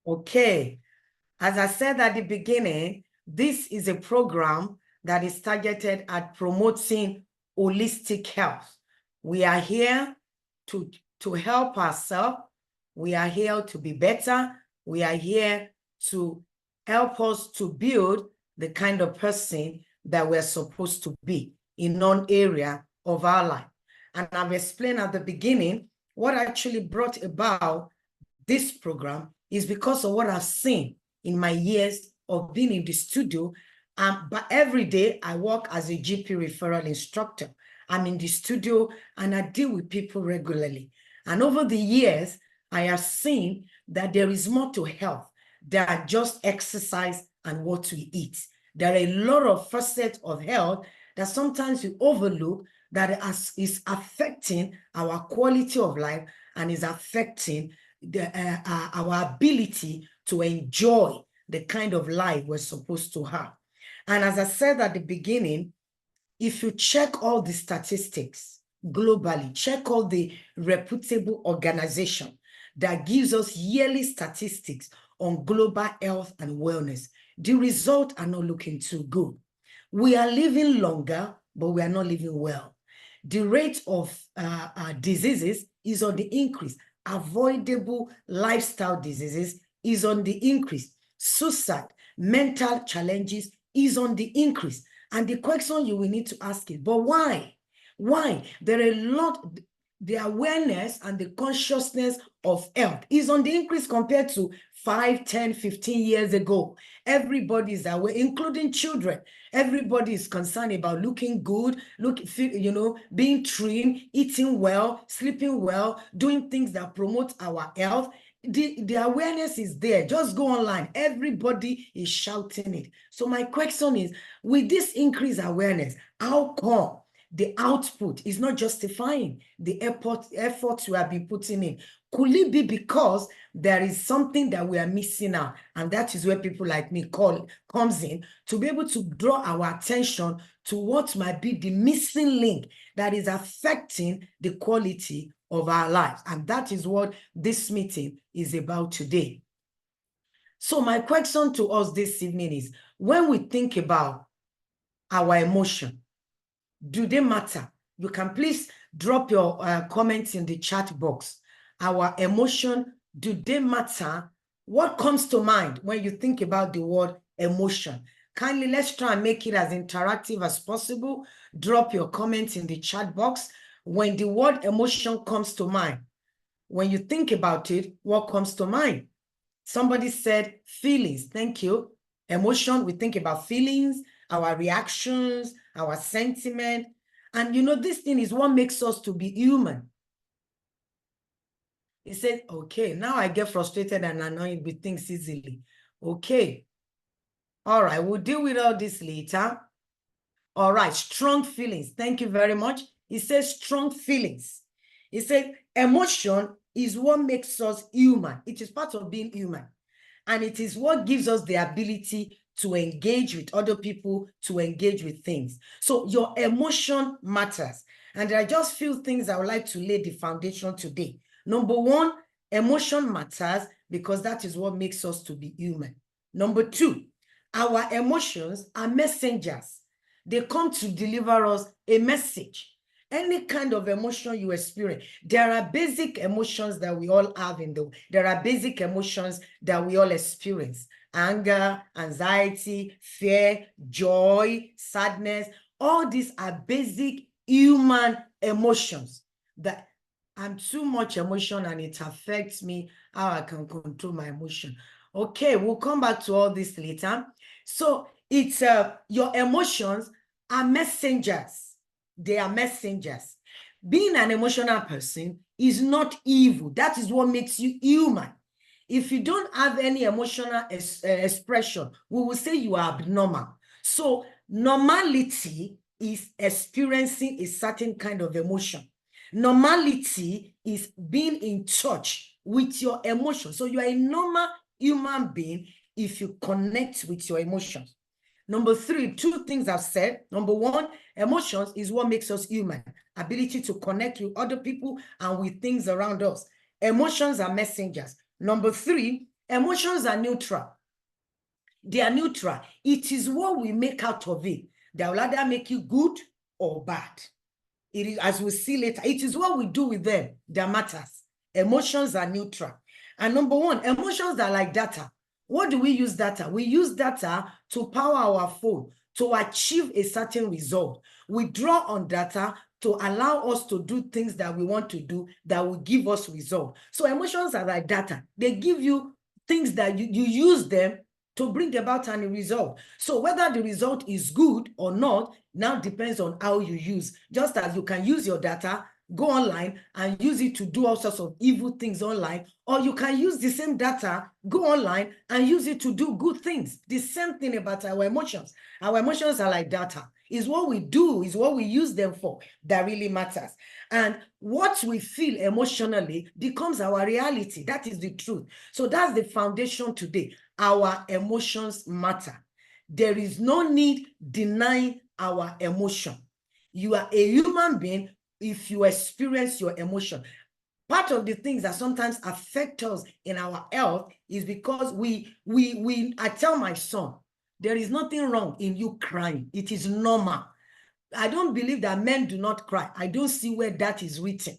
Okay. As I said at the beginning, this is a program that is targeted at promoting holistic health. We are here to help ourselves. We are here to be better. We are here to help us to build the kind of person that we're supposed to be in one area of our life. And I've explained at the beginning what actually brought about this program is because of what I've seen in my years of being in the studio. But every day I work as a GP referral instructor. I'm in the studio and I deal with people regularly. And over the years, I have seen that there is more to health than just exercise and what we eat. There are a lot of facets of health that sometimes we overlook that is affecting our quality of life and is affecting our ability to enjoy the kind of life we're supposed to have. And as I said at the beginning, if you check all the statistics globally, check all the reputable organization that gives us yearly statistics on global health and wellness, the results are not looking too good. We are living longer, but we are not living well. The rate of diseases is on the increase. Avoidable lifestyle diseases is on the increase. Suicide, mental challenges is on the increase. And the question you will need to ask is, but why? Why? There are a lot, the awareness and the consciousness of health is on the increase compared to 5, 10, 15 years ago. Everybody is aware, including children. Everybody is concerned about looking good, being trim, eating well, sleeping well, doing things that promote our health. The awareness is there. Just go online. Everybody is shouting it. So my question is, with this increased awareness, how come the output is not justifying the efforts we have been putting in? Could it be because there is something that we are missing out? And that is where people like me comes in to be able to draw our attention to what might be the missing link that is affecting the quality of our lives. And that is what this meeting is about today. So my question to us this evening is, when we think about our emotion, do they matter? You can please drop your comments in the chat box. Our emotion, do they matter? What comes to mind when you think about the word emotion? Kindly, let's try and make it as interactive as possible. Drop your comments in the chat box. When the word emotion comes to mind, when you think about it, what comes to mind? Somebody said feelings. Thank you. Emotion, we think about feelings, our reactions, our sentiment. And this thing is what makes us to be human. He said, okay, now I get frustrated and annoyed with things easily. Okay. All right, we'll deal with all this later. All right, strong feelings. Thank you very much. He says strong feelings. He said emotion is what makes us human. It is part of being human. And it is what gives us the ability to engage with other people, to engage with things. So your emotion matters. And there are just few things I would like to lay the foundation today. Number one, emotion matters because that is what makes us to be human. Number two, our emotions are messengers. They come to deliver us a message. Any kind of emotion you experience, there are basic emotions that we all have there are basic emotions that we all experience. Anger, anxiety, fear, joy, sadness. All these are basic human emotions that I'm too much emotion and it affects me, how I can control my emotion. Okay, we'll come back to all this later. So it's your emotions are messengers. They are messengers. Being an emotional person is not evil. That is what makes you human. If you don't have any emotional expression, we will say you are abnormal. So normality is experiencing a certain kind of emotion. Normality is being in touch with your emotions. So you are a normal human being if you connect with your emotions. Number three, two things I've said. Number one, emotions is what makes us human. Ability to connect with other people and with things around us. Emotions are messengers. Number three, Emotions are neutral. They are neutral. It is what we make out of it that will either make you good or bad. It is, as we see later, it is what we do with them that matters. Emotions are neutral. And number one, emotions are like data. What do we use data? We use data to power our phone to achieve a certain result. We draw on data to allow us to do things that we want to do that will give us result. So emotions are like data. They give you things that you use them to bring about a result. So whether the result is good or not now depends on how you use. Just as you can use your data, go online and use it to do all sorts of evil things online, or you can use the same data, go online and use it to do good things. The same thing about our emotions. Our emotions are like data. Is what we do, is what we use them for that really matters. And what we feel emotionally becomes our reality. That is the truth. So that's the foundation today. Our emotions matter. There is no need denying our emotion. You are a human being if you experience your emotion. Part of the things that sometimes affect us in our health is because I tell my son, there is nothing wrong in you crying. It is normal. I don't believe that men do not cry. I don't see where that is written.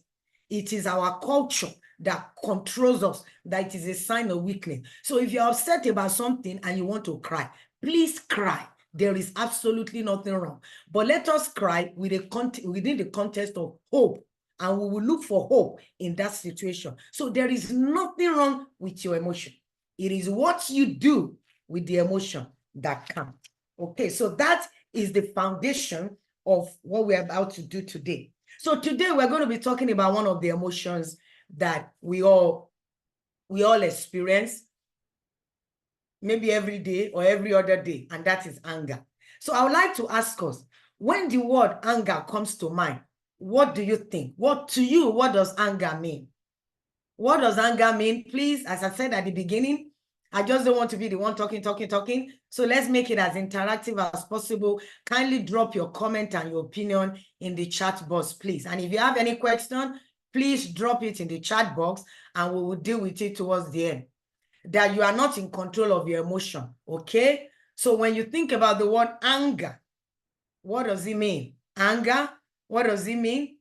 It is our culture that controls us, that it is a sign of weakness. So if you're upset about something and you want to cry, please cry. There is absolutely nothing wrong. But let us cry within the context of hope, and we will look for hope in that situation. So there is nothing wrong with your emotion. It is what you do with the emotion that counts. Okay, so that is the foundation of what we're about to do today. So today we're going to be talking about one of the emotions that we all experience, maybe every day or every other day, and that is anger. So I would like to ask us, when the word anger comes to mind, what do you think? What does anger mean? What does anger mean? Please, as I said at the beginning, I just don't want to be the one talking. So let's make it as interactive as possible. Kindly drop your comment and your opinion in the chat box, please. And if you have any question, please drop it in the chat box and we will deal with it towards the end. That you are not in control of your emotion, okay? So when you think about the word anger, what does it mean? Anger, what does it mean?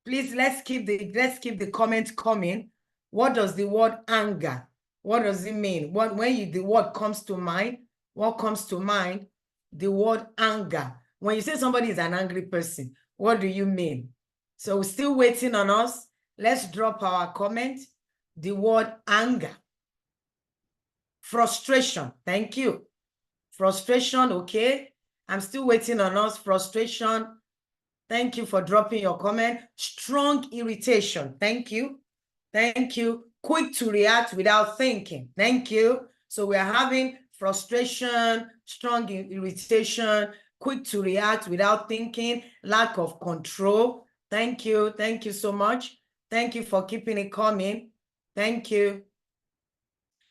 Please, let's keep the comments coming. What does the word anger? What does it mean? When the word comes to mind, what comes to mind? The word anger. When you say somebody is an angry person, what do you mean? So we're still waiting on us. Let's drop our comment. The word anger. Frustration. Thank you. Frustration, okay. I'm still waiting on us. Frustration. Thank you for dropping your comment. Strong irritation. Thank you. Thank you. Quick to react without thinking. Thank you. So we are having frustration, strong irritation, quick to react without thinking, lack of control. Thank you. Thank you so much. Thank you for keeping it coming. Thank you.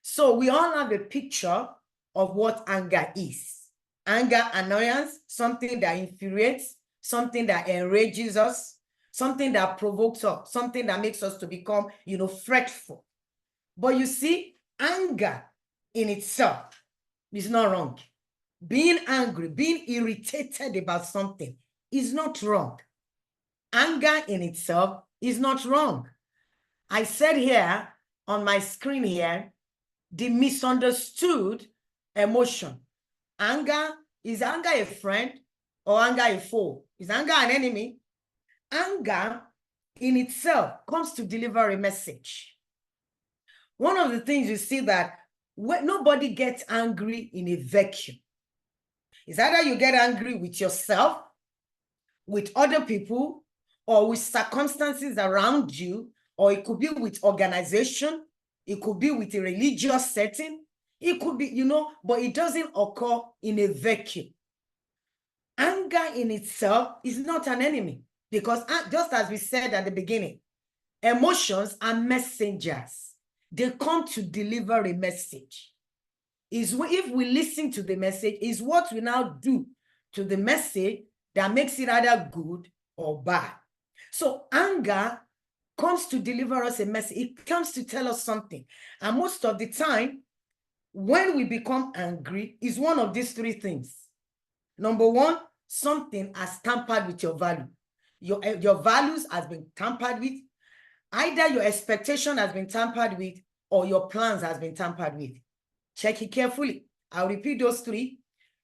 So we all have a picture of what anger is. Anger, annoyance, something that infuriates, something that enrages us, something that provokes us, something that makes us to become, fretful. But you see, anger in itself is not wrong. Being angry, being irritated about something is not wrong. Anger in itself is not wrong. I said here on my screen here, the misunderstood emotion. Is anger a friend or anger a foe? Is anger an enemy? Anger in itself comes to deliver a message. One of the things you see that nobody gets angry in a vacuum. It's either you get angry with yourself, with other people, or with circumstances around you, or it could be with organization, it could be with a religious setting, it could be, but it doesn't occur in a vacuum. Anger in itself is not an enemy, because just as we said at the beginning, emotions are messengers. They come to deliver a message. If we listen to the message, is what we now do to the message that makes it either good or bad. So anger comes to deliver us a message. It comes to tell us something. And most of the time, when we become angry, is one of these three things. Number one, something has tampered with your value. Your values has been tampered with. Either your expectation has been tampered with or your plans has been tampered with. Check it carefully. I'll repeat those three.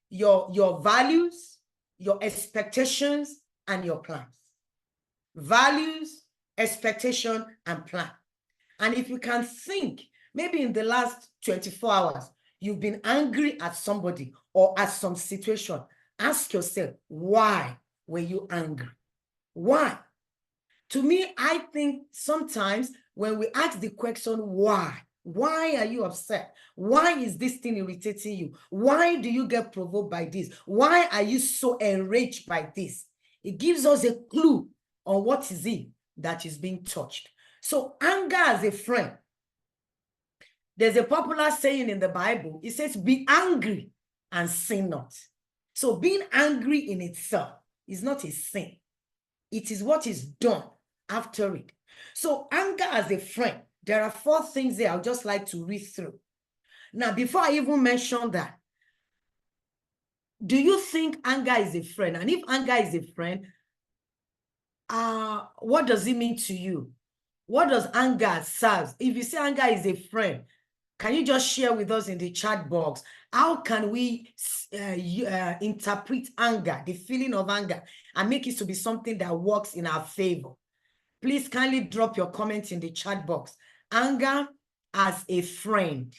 Your values, your expectations, and your plans. Values, expectation, and plan. And if you can think, maybe in the last 24 hours, you've been angry at somebody or at some situation, ask yourself, why were you angry? Why? To me, I think sometimes when we ask the question, why are you upset? Why is this thing irritating you? Why do you get provoked by this? Why are you so enraged by this? It gives us a clue on what is it that is being touched. So anger as a friend. There's a popular saying in the Bible. It says, be angry and sin not. So being angry in itself is not a sin. It is what is done after it. So anger as a friend, there are 4 things there I'd just like to read through. Now, before I even mention that, do you think anger is a friend? And if anger is a friend, what does it mean to you? What does anger serve? If you say anger is a friend, can you just share with us in the chat box? How can we interpret anger, the feeling of anger, and make it to be something that works in our favor? Please kindly drop your comments in the chat box. Anger as a friend.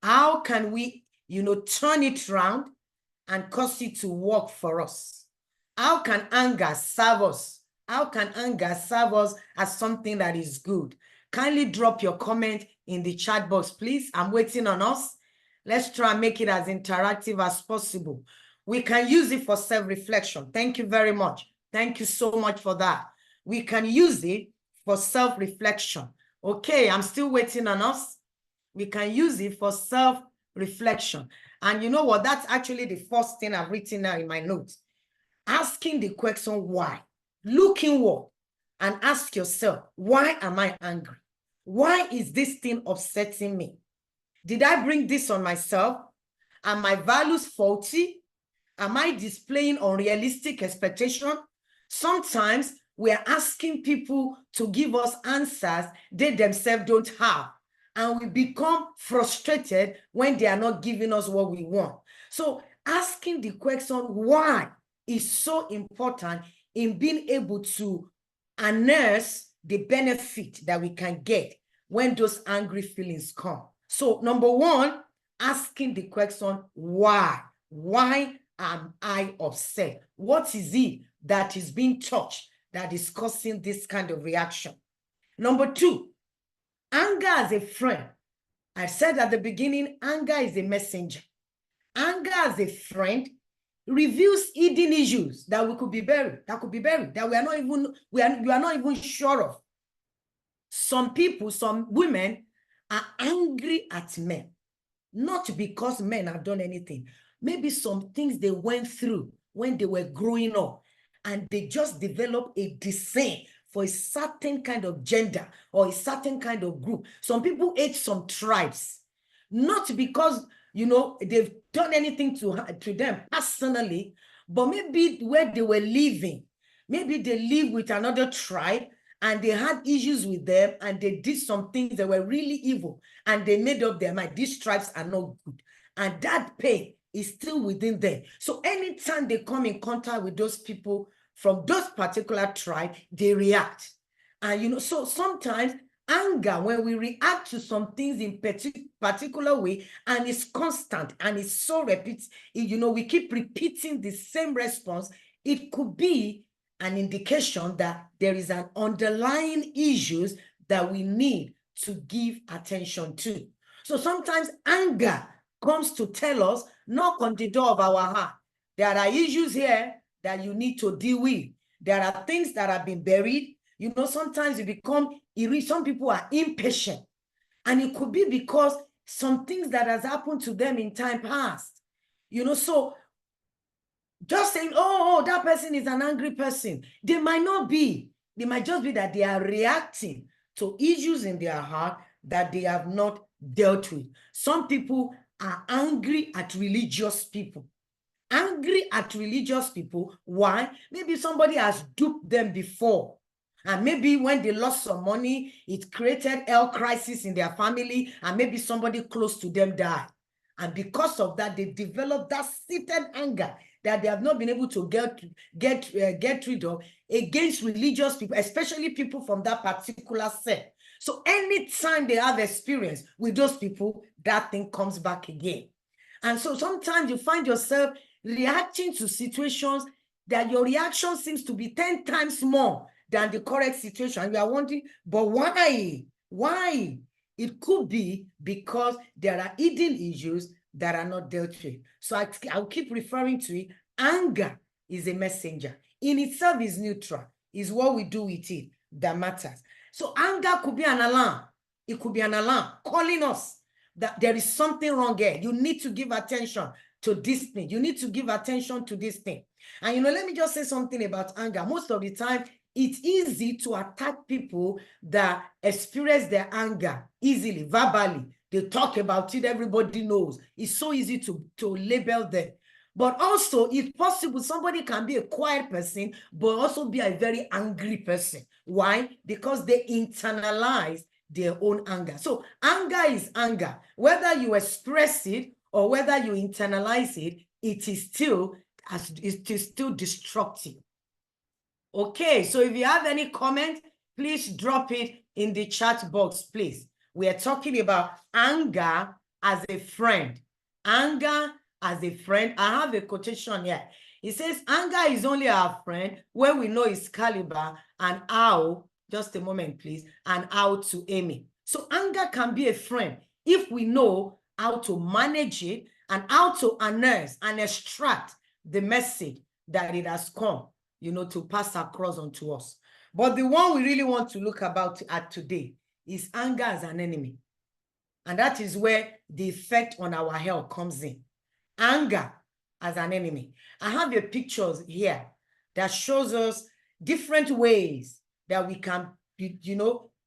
How can we, turn it around and cause it to work for us? How can anger serve us? How can anger serve us as something that is good? Kindly drop your comment in the chat box, please. I'm waiting on us. Let's try and make it as interactive as possible. We can use it for self-reflection. Thank you very much. Thank you so much for that. We can use it for self-reflection. Okay, I'm still waiting on us. We can use it for self-reflection. And you know what? That's actually the first thing I've written now in my notes. Asking the question, why? Look inward and ask yourself, why am I angry? Why is this thing upsetting me? Did I bring this on myself? Are my values faulty? Am I displaying unrealistic expectation? Sometimes we are asking people to give us answers they themselves don't have. And we become frustrated when they are not giving us what we want. So asking the question, why, is so important in being able to harness the benefit that we can get when those angry feelings come. So number one, asking the question, why? Why am I upset? What is it that is being touched that is causing this kind of reaction? Number two, anger as a friend. I said at the beginning, anger is a messenger. Anger as a friend reveals hidden issues that could be buried, that we are not even sure of. Some people, some women are angry at men, not because men have done anything. Maybe some things they went through when they were growing up, and they just developed a disdain for a certain kind of gender or a certain kind of group. Some people hate some tribes, not because they've done anything to them personally, but maybe where they were living, maybe they live with another tribe and they had issues with them and they did some things that were really evil and they made up their mind, these tribes are not good. And that pain is still within them. So anytime they come in contact with those people from those particular tribe, they react. And so sometimes anger, when we react to some things in particular way, and it's constant and it's so repeat, we keep repeating the same response, it could be an indication that there is an underlying issues that we need to give attention to. So sometimes anger comes to tell us, knock on the door of our heart. There are issues here that you need to deal with. There are things that have been buried. Sometimes you become irritable. Some people are impatient. And it could be because some things that has happened to them in time past. So just saying, oh, that person is an angry person. They might not be. It might just be that they are reacting to issues in their heart that they have not dealt with. Some people are angry at religious people. Angry at religious people. Why? Maybe somebody has duped them before. And maybe when they lost some money, it created health crisis in their family, and maybe somebody close to them died. And because of that, they developed that seated anger that they have not been able to get rid of against religious people, especially people from that particular sect. So anytime they have experience with those people, that thing comes back again. And so sometimes you find yourself reacting to situations that your reaction seems to be 10 times more than the correct situation. You are wondering, but why? Why? It could be because there are hidden issues that are not dealt with. So I'll keep referring to it. Anger is a messenger. In itself is neutral. It's what we do with it that matters. So anger could be an alarm. It could be an alarm calling us that there is something wrong here. You need to give attention to this thing. You need to give attention to this thing. And let me just say something about anger. Most of the time, it's easy to attack people that experience their anger easily, verbally. They talk about it, everybody knows. It's so easy to label them. But also, if possible, somebody can be a quiet person, but also be a very angry person. Why? Because they internalize their own anger. So anger is anger. Whether you express it or whether you internalize it, it is still destructive. Okay, so if you have any comment, please drop it in the chat box, please. We are talking about anger as a friend. Anger as a friend. I have a quotation here. It says, anger is only our friend when we know its caliber and how, just a moment, please, and how to aim it. So anger can be a friend if we know how to manage it and how to unearth and extract the message that it has come, to pass across onto us. But the one we really want to look at today is anger as an enemy. And that is where the effect on our health comes in. Anger as an enemy. I have your pictures here that shows us different ways that we can,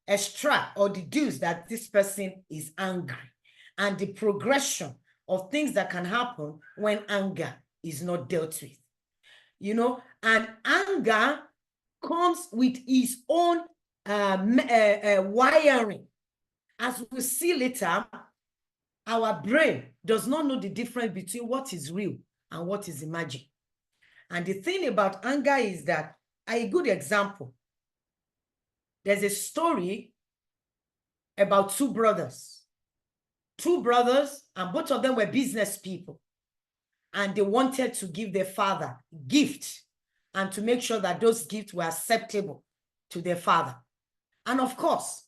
extract or deduce that this person is angry, and the progression of things that can happen when anger is not dealt with. And anger comes with its own wiring. As we see later, our brain does not know the difference between what is real and what is imagined. And the thing about anger is that, a good example, there's a story about two brothers, and both of them were business people. And they wanted to give their father gifts and to make sure that those gifts were acceptable to their father. And of course,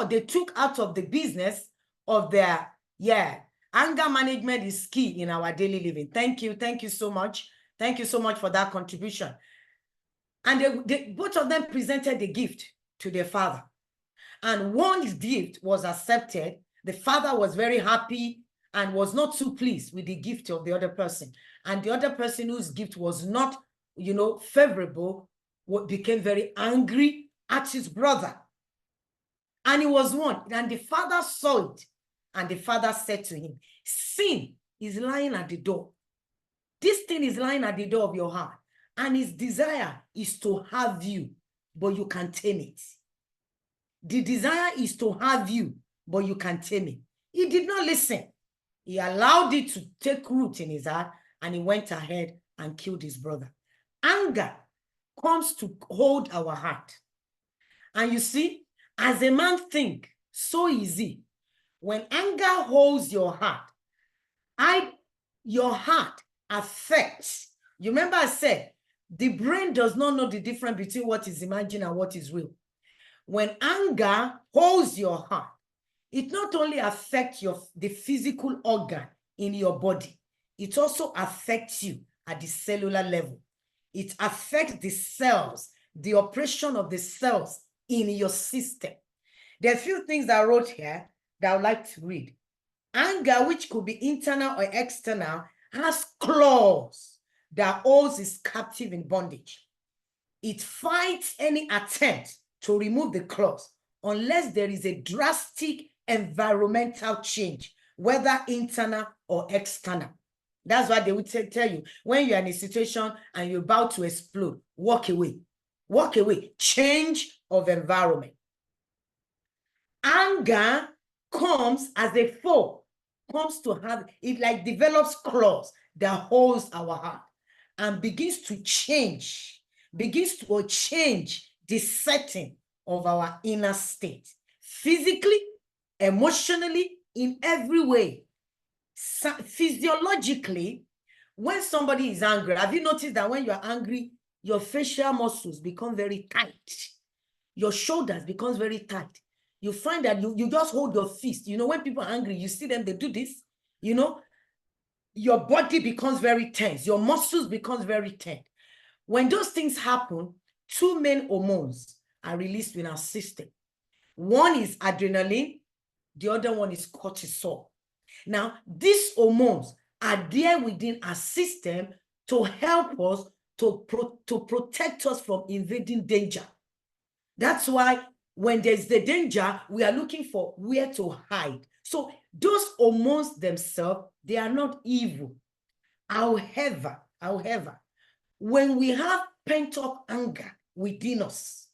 they took out of the business of their, anger management is key in our daily living. Thank you so much. Thank you so much for that contribution. And both of them presented the gift to their father. And one gift was accepted. The father was very happy and was not too pleased with the gift of the other person. And the other person whose gift was not, favorable, became very angry at his brother. And he was one. And the father saw it. And the father said to him, sin is lying at the door. This thing is lying at the door of your heart. And his desire is to have you, but you can tame it. The desire is to have you, but you can tame it. He did not listen. He allowed it to take root in his heart, and he went ahead and killed his brother. Anger comes to hold our heart. And you see, as a man think, so easy. When anger holds your heart, your heart affects. You remember I said, the brain does not know the difference between what is imagined and what is real. When anger holds your heart, it not only affects the physical organ in your body, it also affects you at the cellular level. It affects the cells, the operation of the cells in your system. There are a few things I wrote here that I would like to read. Anger, which could be internal or external, has claws that holds us captive in bondage. it fights any attempt to remove the clause unless there is a drastic environmental change, whether internal or external. That's why they would tell you, when you're in a situation and you're about to explode, walk away. Walk away. Change of environment. Anger comes as a foe, comes to have, it like develops claws that holds our heart and begins to change the setting of our inner state, physically, emotionally, in every way. Physiologically, when somebody is angry, have you noticed that when you're angry, your facial muscles become very tight, your shoulders becomes very tight? You find that you just hold your fist. You know, when people are angry, you see them, they do this, you know, your body becomes very tense, your muscles becomes very tense. When those things happen, two main hormones are released in our system. One is adrenaline, the other one is cortisol. Now, these hormones are there within our system to help us, to protect us from invading danger. That's why when there's the danger, we are looking for where to hide. So those hormones themselves, they are not evil. However, when we have pent-up anger within us,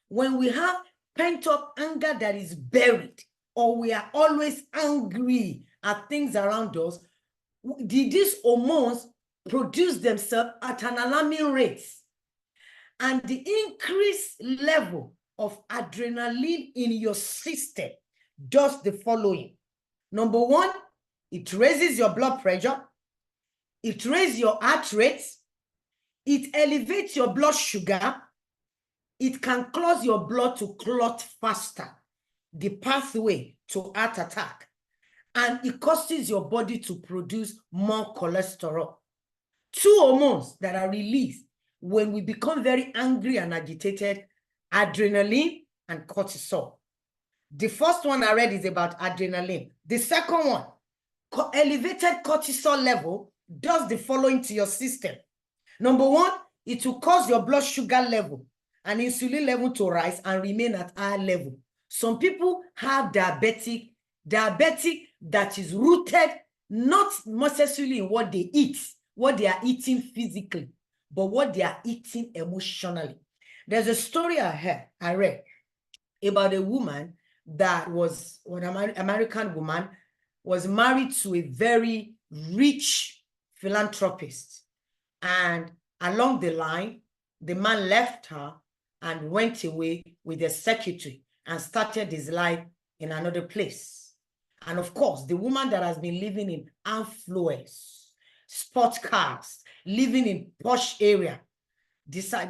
when we have pent-up anger that is buried, or we are always angry at things around us, these hormones produce themselves at an alarming rate. And the increased level of adrenaline in your system does the following. Number one, it raises your blood pressure. It raises your heart rate. It elevates your blood sugar. It can cause your blood to clot faster, the pathway to heart attack. And it causes your body to produce more cholesterol. Two hormones that are released when we become very angry and agitated: adrenaline and cortisol. The first one I read is about adrenaline. The second one, elevated cortisol level, does the following to your system. Number one, it will cause your blood sugar level and insulin level to rise and remain at high level. Some people have diabetic that is rooted not necessarily in what they eat, what they are eating physically, but what they are eating emotionally. There's a story I read about a woman that was, an American woman, was married to a very rich philanthropist. And along the line, the man left her and went away with a secretary and started his life in another place. And of course, the woman that has been living in affluence, sports cars, living in posh area,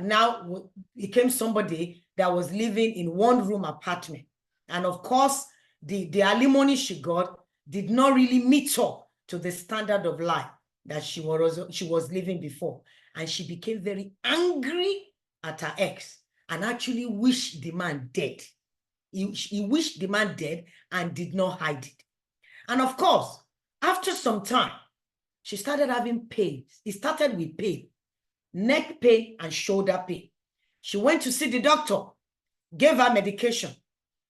now became somebody that was living in one-room apartment. And of course, the alimony she got did not really meet up to the standard of life that she was living before. And she became very angry at her ex and actually wished the man dead. He wished the man dead and did not hide it. And of course, after some time, she started having pain. It started with pain, neck pain and shoulder pain. She went to see the doctor, gave her medication,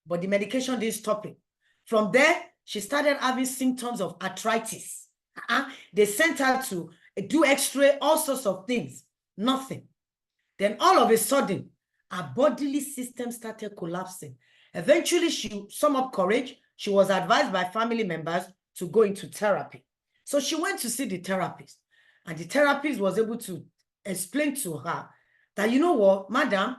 but the medication didn't stop it. From there, she started having symptoms of arthritis. They sent her to do x-ray, all sorts of things, nothing. Then all of a sudden, her bodily system started collapsing. Eventually, she summoned up courage. She was advised by family members to go into therapy. So she went to see the therapist, and the therapist was able to explain to her that, you know what, madam,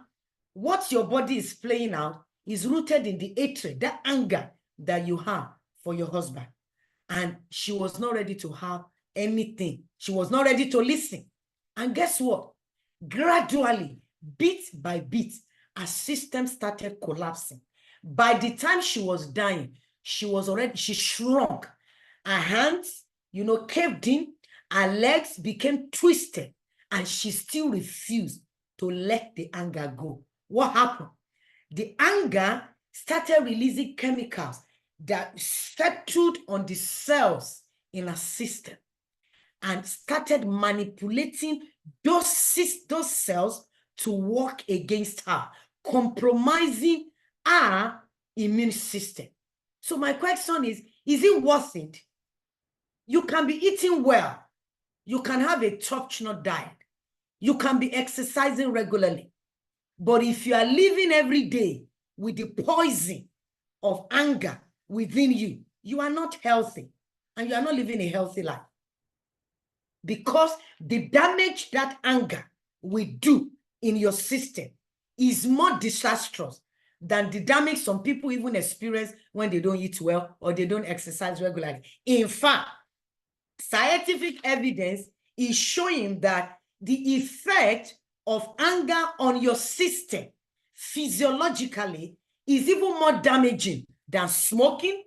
what your body is playing out is rooted in the hatred, the anger that you have for your husband. And she was not ready to have anything. She was not ready to listen. And guess what? Gradually, bit by bit, her system started collapsing. By the time she was dying, she shrunk. Her hands, caved in, her legs became twisted, and she still refused to let the anger go. What happened? The anger started releasing chemicals that settled on the cells in her system and started manipulating those cells to work against her, compromising our immune system. So my question is it worth it? You can be eating well. You can have a top-notch diet. You can be exercising regularly. But if you are living every day with the poison of anger within you, you are not healthy and you are not living a healthy life. Because the damage that anger will do in your system is more disastrous than the damage some people even experience when they don't eat well or they don't exercise regularly. In fact, scientific evidence is showing that the effect of anger on your system physiologically is even more damaging than smoking,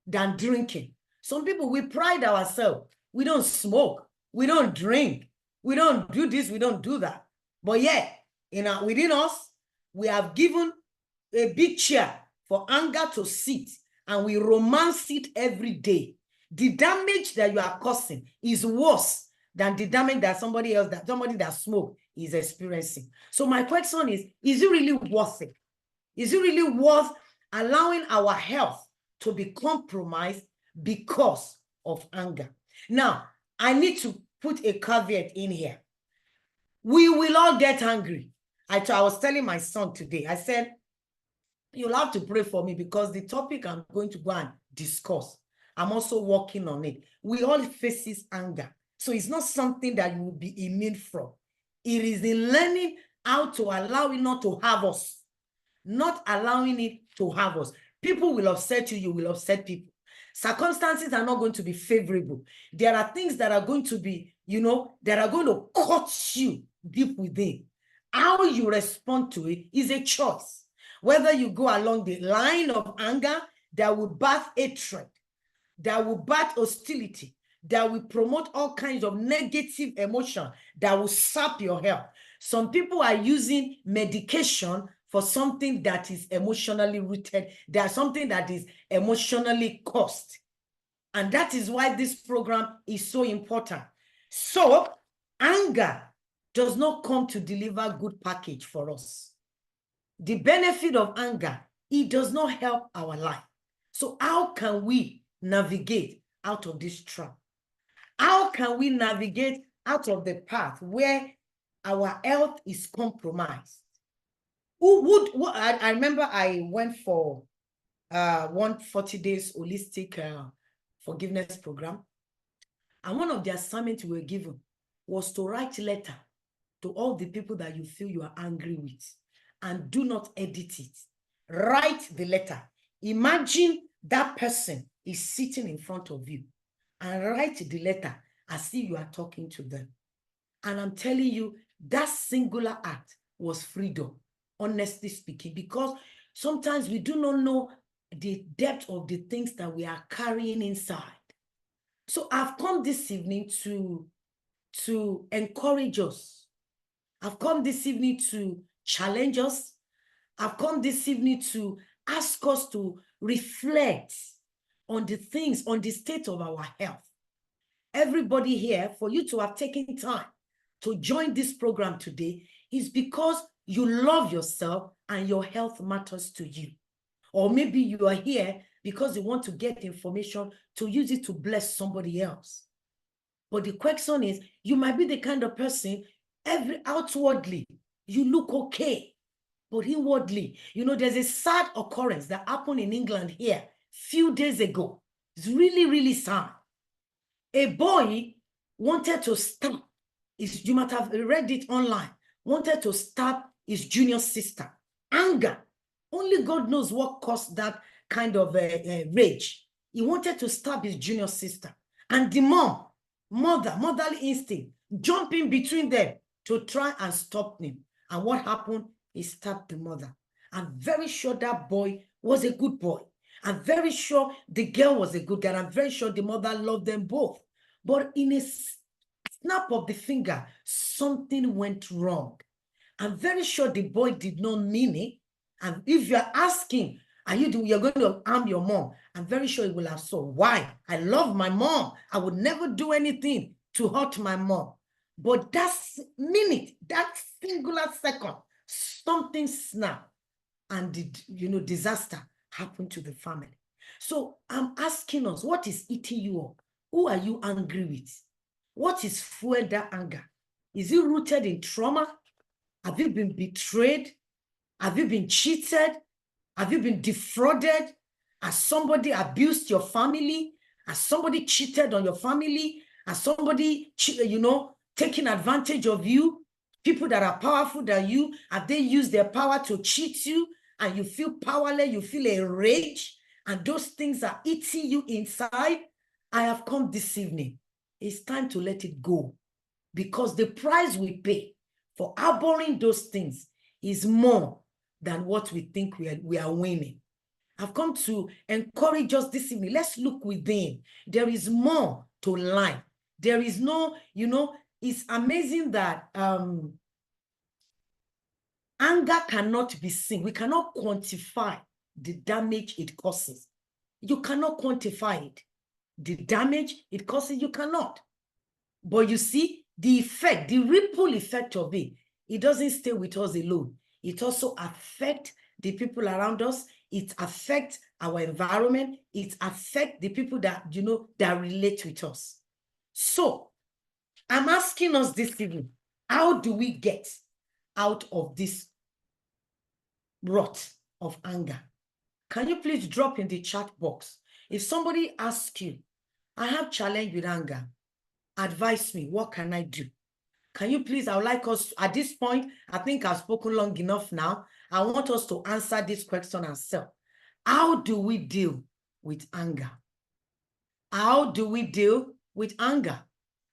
than drinking. Some people, we pride ourselves. We don't smoke. We don't drink. We don't do this. We don't do that. But yet, within us, we have given a big chair for anger to sit, and we romance it every day. The damage that you are causing is worse than the damage that somebody that smoked is experiencing. So my question is it really worth it? Is it really worth allowing our health to be compromised because of anger? Now, I need to put a caveat in here. We will all get angry. I was telling my son today, I said, you'll have to pray for me because the topic I'm going to go and discuss, I'm also working on it. We all face anger. So it's not something that you will be immune from. It is in learning how to allow it not to have us, not allowing it to have us. People will upset you, you will upset people. Circumstances are not going to be favorable. There are things that are going to be, that are going to cut you deep within. How you respond to it is a choice. Whether you go along the line of anger that will birth hatred, that will birth hostility, that will promote all kinds of negative emotion that will sap your health. Some people are using medication for something that is emotionally rooted. There's something that is emotionally caused. And that is why this program is so important. So anger does not come to deliver good package for us. The benefit of anger, it does not help our life. So how can we navigate out of this trap? How can we navigate out of the path where our health is compromised? I remember I went for 140 days holistic forgiveness program. And one of the assignments we were given was to write a letter to all the people that you feel you are angry with, and do not edit it. Write the letter. Imagine that person is sitting in front of you, and write the letter as if you are talking to them. And I'm telling you, that singular act was freedom, honestly speaking, because sometimes we do not know the depth of the things that we are carrying inside. So I've come this evening to encourage us. I've come this evening to challenge us. I've come this evening to ask us to reflect on the things, on the state of our health. Everybody here, for you to have taken time to join this program today is because you love yourself and your health matters to you. Or maybe you are here because you want to get information to use it to bless somebody else. But the question is, you might be the kind of person, outwardly, you look okay, but inwardly, there's a sad occurrence that happened in England here few days ago. It's really, really sad. A boy wanted to stab you might have read it online, wanted to stab his junior sister. Anger. Only God knows what caused that kind of rage. He wanted to stab his junior sister. And the motherly instinct, jumping between them to try and stop him. And what happened? He stabbed the mother. I'm very sure that boy was a good boy. I'm very sure the girl was a good girl. I'm very sure the mother loved them both. But in a snap of the finger, something went wrong. I'm very sure the boy did not mean it. And if you're asking, you're going to harm your mom, I'm very sure he will have said, why? I love my mom. I would never do anything to hurt my mom. But that minute, that singular second, something snapped and disaster happened to the family. So I'm asking us, what is eating you up? Who are you angry with? What is fueled that anger? Is it rooted in trauma? Have you been betrayed? Have you been cheated? Have you been defrauded? Has somebody abused your family? Has somebody cheated on your family? Has somebody, taken advantage of you? People that are powerful than you, have they used their power to cheat you? And you feel powerless, you feel enraged, and those things are eating you inside. I have come this evening. It's time to let it go, because the price we pay for harboring those things is more than what we think we are winning. I've come to encourage us this evening. Let's look within. There is more to life. There is no, it's amazing that anger cannot be seen. We cannot quantify the damage it causes. You cannot quantify it. The damage it causes, you cannot. But you see, the effect, the ripple effect of it, it doesn't stay with us alone. It also affects the people around us. It affects our environment. It affects the people that, that relate with us. So I'm asking us this evening, how do we get out of this rut of anger? Can you please drop in the chat box? If somebody asks you, I have challenge with anger, advise me, what can I do? Can you please, I would like us, at this point, I think I've spoken long enough now. I want us to answer this question ourselves. How do we deal with anger? How do we deal with anger?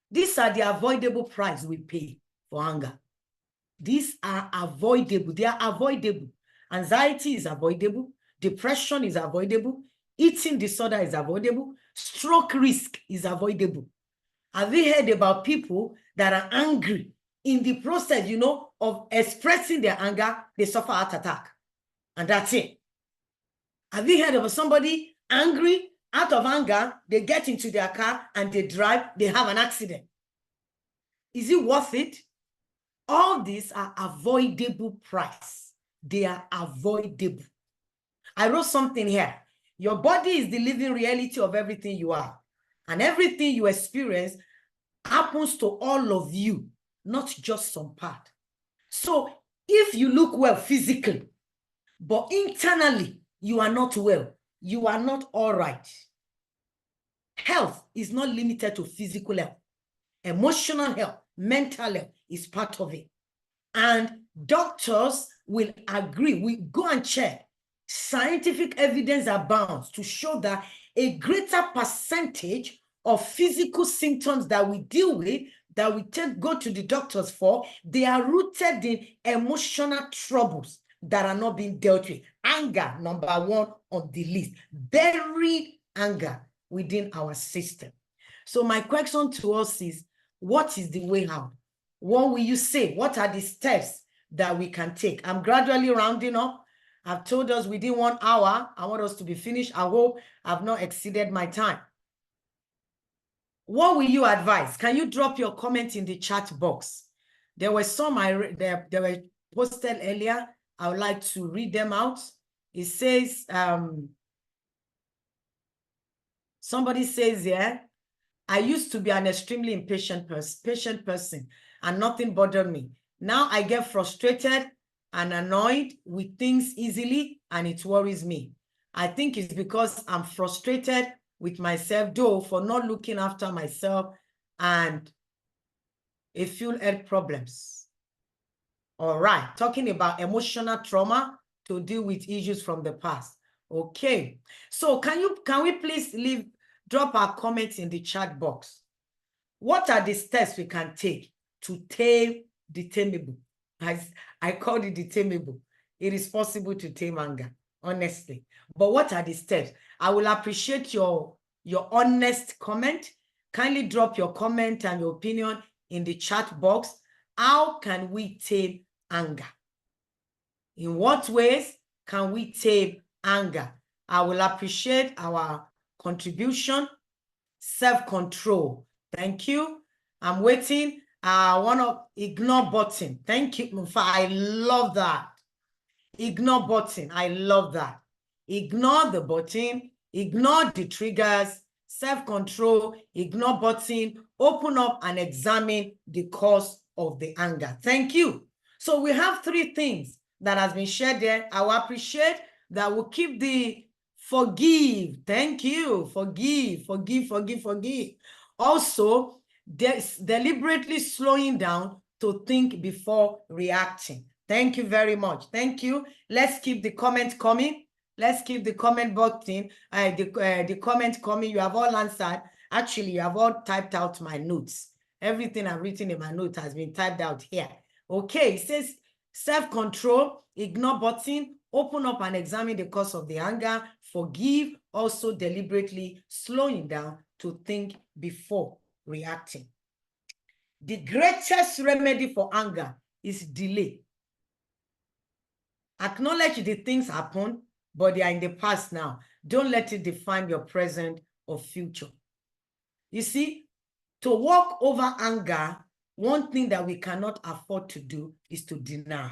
These are the avoidable price we pay for anger. These are avoidable. They are avoidable. Anxiety is avoidable. Depression is avoidable. Eating disorder is avoidable. Stroke risk is avoidable. Have you heard about people that are angry? In the process, of expressing their anger, they suffer heart attack. And that's it. Have you heard of somebody angry? Out of anger, they get into their car and they drive, they have an accident. Is it worth it? All these are avoidable price. They are avoidable. I wrote something here. Your body is the living reality of everything you are. And everything you experience happens to all of you, not just some part. So if you look well physically, but internally you are not well, you are not all right. Health is not limited to physical health. Emotional health, mental health is part of it. And doctors will agree, we go and check. Scientific evidence abounds to show that a greater percentage of physical symptoms that we deal with, that we go to the doctors for, they are rooted in emotional troubles that are not being dealt with. Anger, number one on the list. Buried anger within our system. So my question to us is, what is the way out? What will you say? What are the steps that we can take? I'm gradually rounding up. I've told us within 1 hour, I want us to be finished. I hope I've not exceeded my time. What will you advise? Can you drop your comment in the chat box? There were some they were posted earlier. I would like to read them out. It says, somebody says here, I used to be an extremely impatient person and nothing bothered me. Now I get frustrated and annoyed with things easily and it worries me. I think it's because I'm frustrated with myself, though, for not looking after myself and a few health problems. All right, talking about emotional trauma to deal with issues from the past. Okay, so can we please drop our comments in the chat box? What are the steps we can take to tame the tameable? I call it the tameable. It is possible to tame anger, honestly. But what are the steps? I will appreciate your honest comment. Kindly drop your comment and your opinion in the chat box. How can we tame anger? In what ways can we tame anger? I will appreciate our contribution. Self-control. Thank you. I'm waiting. One of ignore button. Thank you, Mufa. I love that. Ignore button. I love that. Ignore the button. Ignore the triggers. Self-control. Ignore button. Open up and examine the cause of the anger. Thank you. So we have 3 things that has been shared there. I will appreciate that. We'll keep the forgive. Thank you. Forgive, forgive, forgive, forgive. Also, deliberately slowing down to think before reacting. Thank you very much. Thank you. Let's keep the comment coming. Let's keep the comment box in. The comment coming. You have all answered. Actually, you have all typed out my notes. Everything I've written in my notes has been typed out here. Okay, it says self-control, ignore button, open up and examine the cause of the anger, forgive, also deliberately slowing down to think before reacting. The greatest remedy for anger is delay. Acknowledge the things happen, but they are in the past now. Don't let it define your present or future. You see, to walk over anger, one thing that we cannot afford to do is to deny.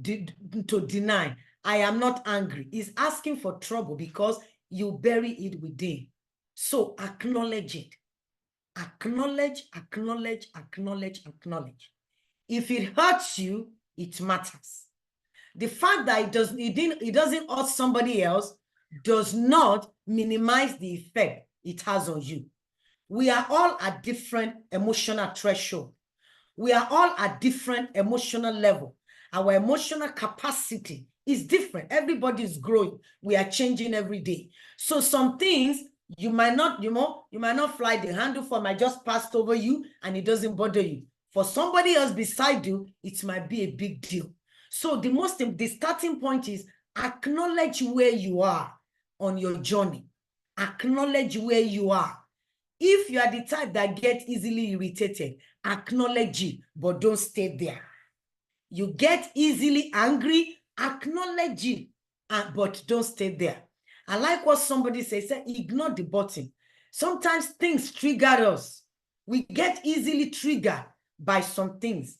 To deny, I am not angry, is asking for trouble because you bury it within. So acknowledge it. Acknowledge, acknowledge, acknowledge, acknowledge. If it hurts you, it matters. The fact that it doesn't hurt somebody else does not minimize the effect it has on you. We are all at different emotional threshold. We are all at different emotional level. Our emotional capacity is different. Everybody is growing. We are changing every day. So some things you might not, you might not fly the handle for, might just pass over you and it doesn't bother you. For somebody else beside you, it might be a big deal. So the starting point is acknowledge where you are on your journey. Acknowledge where you are. If you are the type that gets easily irritated, acknowledge it, but don't stay there. You get easily angry, acknowledge it, but don't stay there. I like what somebody said, ignore the button. Sometimes things trigger us. We get easily triggered by some things.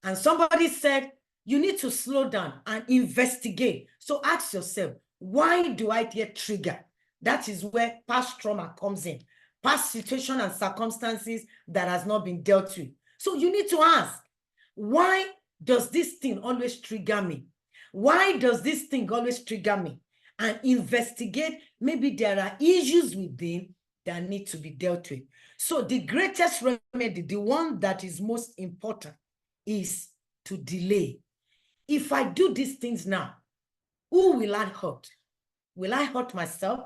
And somebody said, you need to slow down and investigate. So ask yourself, why do I get triggered? That is where past trauma comes in. Past situation and circumstances that has not been dealt with. So you need to ask, why does this thing always trigger me? Why does this thing always trigger me? And investigate, maybe there are issues within that need to be dealt with. So the greatest remedy, the one that is most important, is to delay. If I do these things now, who will I hurt? Will I hurt myself?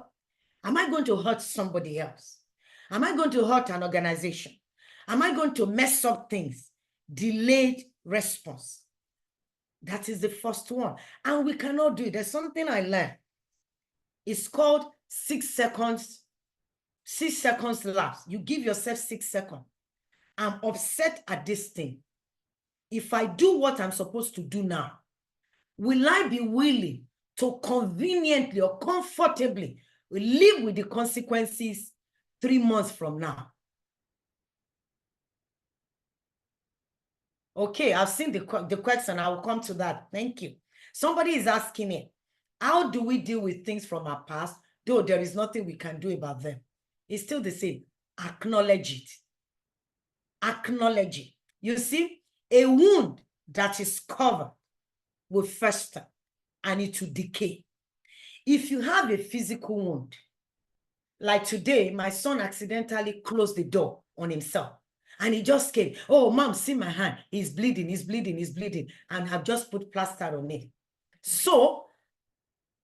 Am I going to hurt somebody else? Am I going to hurt an organization? Am I going to mess up things? Delayed response. That is the first one. And we cannot do it. There's something I learned. It's called 6 seconds. 6 seconds lapse. You give yourself 6 seconds. I'm upset at this thing. If I do what I'm supposed to do now, will I be willing to conveniently or comfortably live with the consequences 3 months from now? Okay, I've seen the question. I will come to that. Thank you. Somebody is asking me, how do we deal with things from our past, though there is nothing we can do about them? It's still the same. Acknowledge it. Acknowledge it. You see, a wound that is covered will fester and it will decay. If you have a physical wound, like today, my son accidentally closed the door on himself. And he just came, oh, mom, see my hand. He's bleeding, he's bleeding, he's bleeding. And I've just put plaster on it. So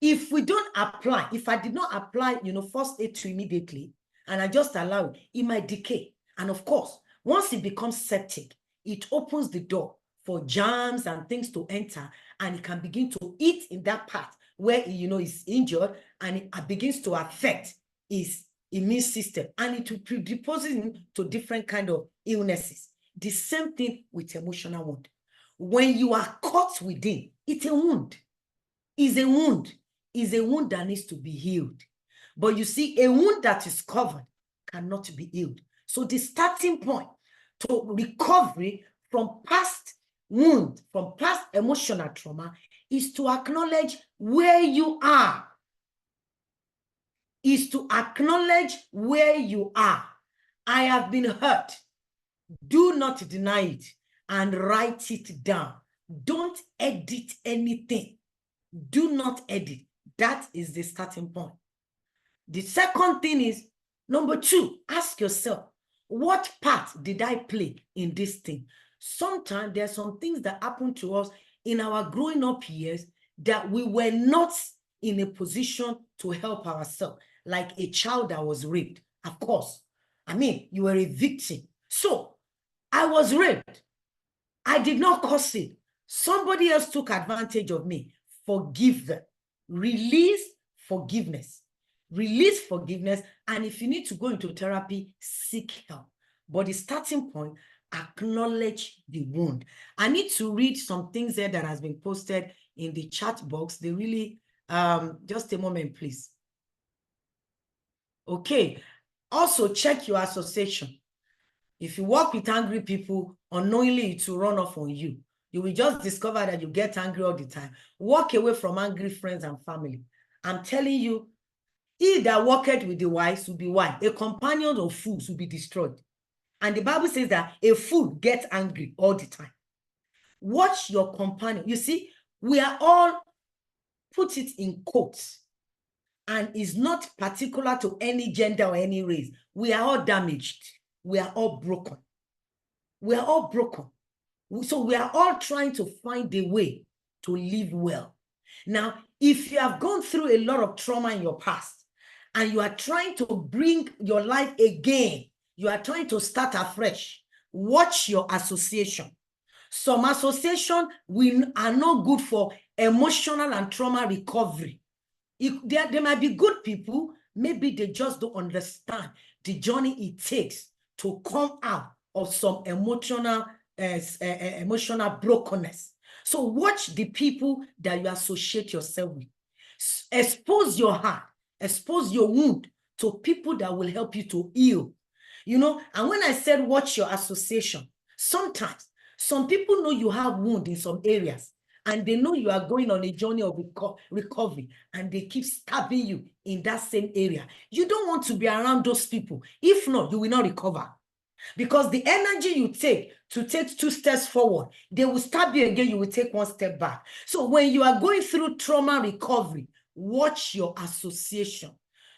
if we don't apply, if I did not apply, first aid to immediately, and I just allow it, it might decay. And of course, once it becomes septic, it opens the door for germs and things to enter, and it can begin to eat in that part where, is injured, and it begins to affect his immune system, and it will predispose him to different kind of illnesses. The same thing with emotional wound. When you are caught within, it's a wound. It's a wound. It's a wound that needs to be healed. But you see, a wound that is covered cannot be healed. So the starting point to recovery from past wound, from past emotional trauma, is to acknowledge where you are. Is to acknowledge where you are. I have been hurt. Do not deny it and write it down. Don't edit anything. Do not edit. That is the starting point. The second thing is, number 2, ask yourself, what part did I play in this thing? Sometimes there are some things that happen to us in our growing up years that we were not in a position to help ourselves, like a child that was raped. Of course, I mean, you were a victim. So I was raped. I did not cause it. Somebody else took advantage of me. Forgive them. Release forgiveness. Release forgiveness. And if you need to go into therapy, seek help. But the starting point, acknowledge the wound. I need to read some things there that has been posted in the chat box. They really, just a moment, please. Okay. Also, check your association. If you work with angry people, unknowingly it will run off on you. You will just discover that you get angry all the time. Walk away from angry friends and family. I'm telling you, he that walketh with the wise will be wise. A companion of fools will be destroyed. And the Bible says that a fool gets angry all the time. Watch your companion. You see, we are all, put it in quotes, and is not particular to any gender or any race. We are all damaged. We are all broken. We are all broken. So we are all trying to find a way to live well. Now, if you have gone through a lot of trauma in your past and you are trying to bring your life again, you are trying to start afresh, watch your association. Some association are not good for emotional and trauma recovery. There might be good people, maybe they just don't understand the journey it takes to come out of some emotional brokenness. So watch the people that you associate yourself with. Expose your heart, expose your wound to people that will help you to heal. You know, and when I said watch your association, sometimes some people know you have wound in some areas, and they know you are going on a journey of recovery, and they keep stabbing you in that same area. You don't want to be around those people. If not, you will not recover. Because the energy you take to take 2 steps forward, they will stab you again, you will take 1 step back. So when you are going through trauma recovery, watch your association.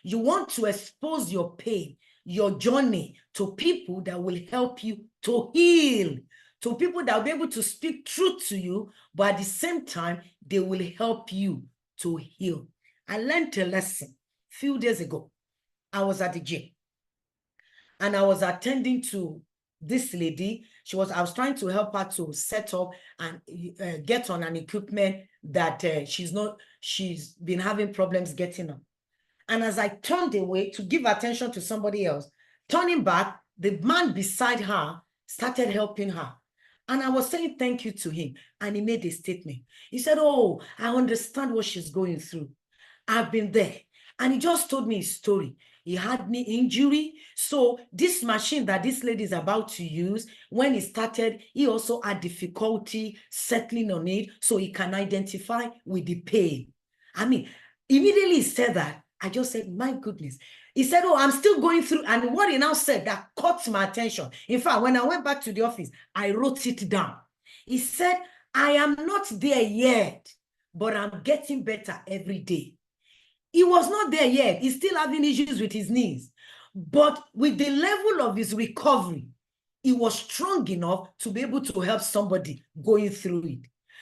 You want to expose your pain, your journey to people that will help you to heal, to people that will be able to speak truth to you, but at the same time, they will help you to heal. I learned a lesson a few days ago. I was at the gym and I was attending to this lady. I was trying to help her to set up and get on an equipment that she's been having problems getting on. And as I turned away to give attention to somebody else, turning back, the man beside her started helping her. And I was saying thank you to him. And he made a statement. He said, "Oh, I understand what she's going through. I've been there." And he just told me his story. He had knee injury. So this machine that this lady is about to use, when he started, he also had difficulty settling on it so he can identify with the pain. I mean, immediately he said that, I just said, my goodness. He said, "Oh, I'm still going through." And what he now said that caught my attention. In fact, when I went back to the office, I wrote it down. He said, "I am not there yet, but I'm getting better every day." He was not there yet. He's still having issues with his knees. But with the level of his recovery, he was strong enough to be able to help somebody going through it.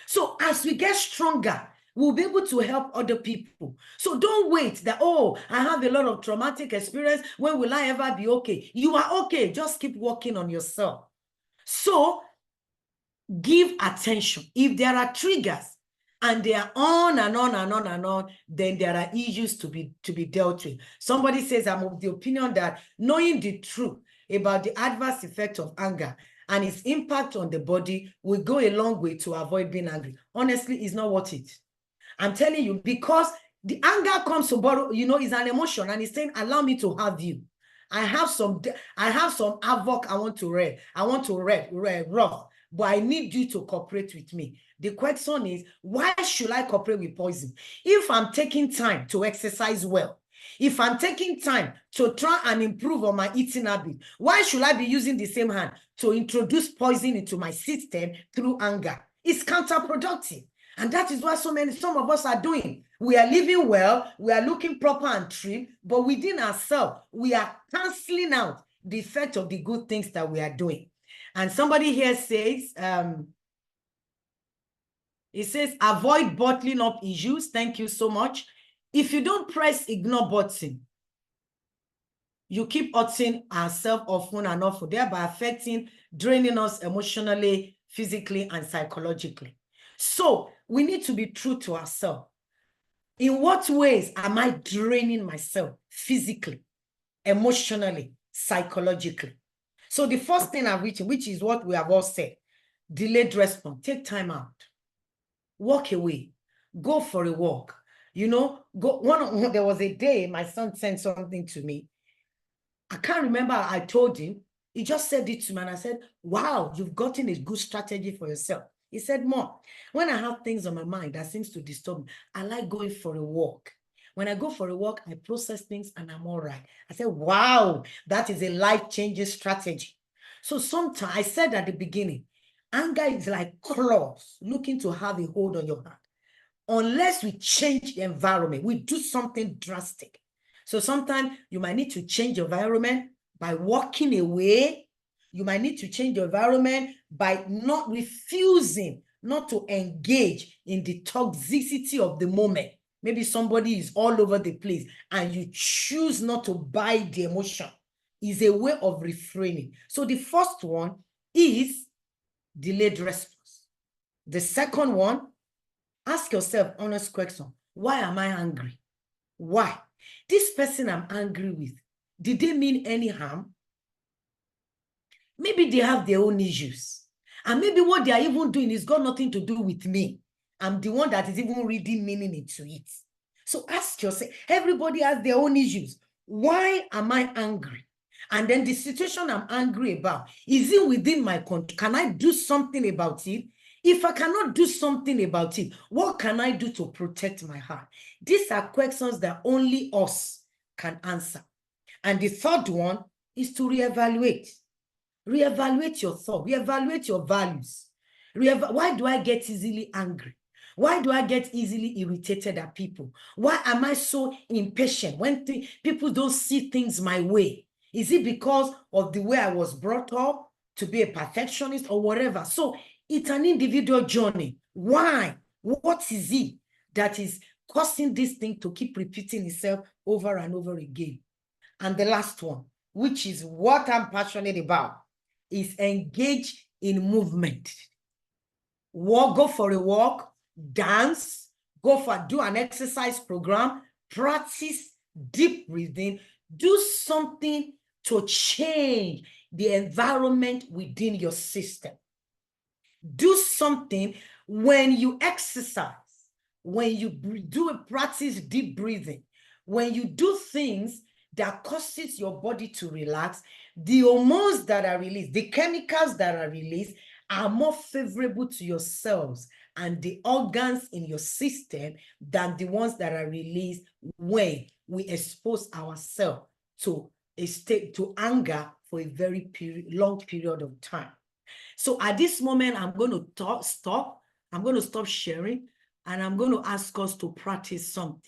So as we get stronger, we'll be able to help other people. So don't wait that, "Oh, I have a lot of traumatic experience. When will I ever be okay?" You are okay. Just keep working on yourself. So give attention. If there are triggers and they are on and on and on and on, then there are issues to be dealt with. Somebody says, "I'm of the opinion that knowing the truth about the adverse effect of anger and its impact on the body will go a long way to avoid being angry." Honestly, it's not worth it. I'm telling you, because the anger comes to borrow, is an emotion, and it's saying, "Allow me to have you. I have some havoc I want to read. I want to read rough, but I need you to cooperate with me. The question is, why should I cooperate with poison? If I'm taking time to exercise well, if I'm taking time to try and improve on my eating habit, why should I be using the same hand to introduce poison into my system through anger? It's counterproductive. And that is what some of us are doing. We are living well, we are looking proper and trim, but within ourselves, we are canceling out the effect of the good things that we are doing. And somebody here says, it says, avoid bottling up issues. Thank you so much. If you don't press ignore button, you keep hurting ourselves often and often, thereby affecting, draining us emotionally, physically, and psychologically. So we need to be true to ourselves. In what ways am I draining myself physically, emotionally, psychologically? So the first thing I've written, which is what we have all said, delayed response. Take time out. Walk away. Go for a walk. You know, there was a day my son sent something to me. I can't remember. I told him. He just said it to me, and I said, wow, you've gotten a good strategy for yourself. He said, Mom, when I have things on my mind that seems to disturb me, I like going for a walk. When I go for a walk, I process things and I'm all right. I said, wow, that is a life-changing strategy. So sometimes, I said at the beginning, anger is like claws looking to have a hold on your hand. Unless we change the environment, we do something drastic. So sometimes you might need to change your environment by walking away. You might need to change your environment by not refusing not to engage in the toxicity of the moment. Maybe somebody is all over the place and you choose not to buy the emotion. Is a way of refraining. So the first one is delayed response. The second one, ask yourself honest question. Why am I angry? Why? This person I'm angry with, did they mean any harm? Maybe they have their own issues. And maybe what they are even doing is got nothing to do with me. I'm the one that is even reading meaning into it. So ask yourself, everybody has their own issues. Why am I angry? And then the situation I'm angry about, is it within my control? Can I do something about it? If I cannot do something about it, what can I do to protect my heart? These are questions that only us can answer. And the third one is to reevaluate. Reevaluate your thought, reevaluate your values. Why do I get easily angry? Why do I get easily irritated at people? Why am I so impatient when people don't see things my way? Is it because of the way I was brought up to be a perfectionist or whatever? So it's an individual journey. Why? What is it that is causing this thing to keep repeating itself over and over again? And the last one, which is what I'm passionate about, is engage in movement. Go for a walk, dance, do an exercise program, practice deep breathing, do something to change the environment within your system. Do something when you exercise, when you practice deep breathing, when you do things that causes your body to relax, the hormones that are released, the chemicals that are released are more favorable to your cells and the organs in your system than the ones that are released when we expose ourselves to a state, to anger for a very long period of time. So at this moment, I'm going to stop. I'm going to stop sharing and I'm going to ask us to practice something.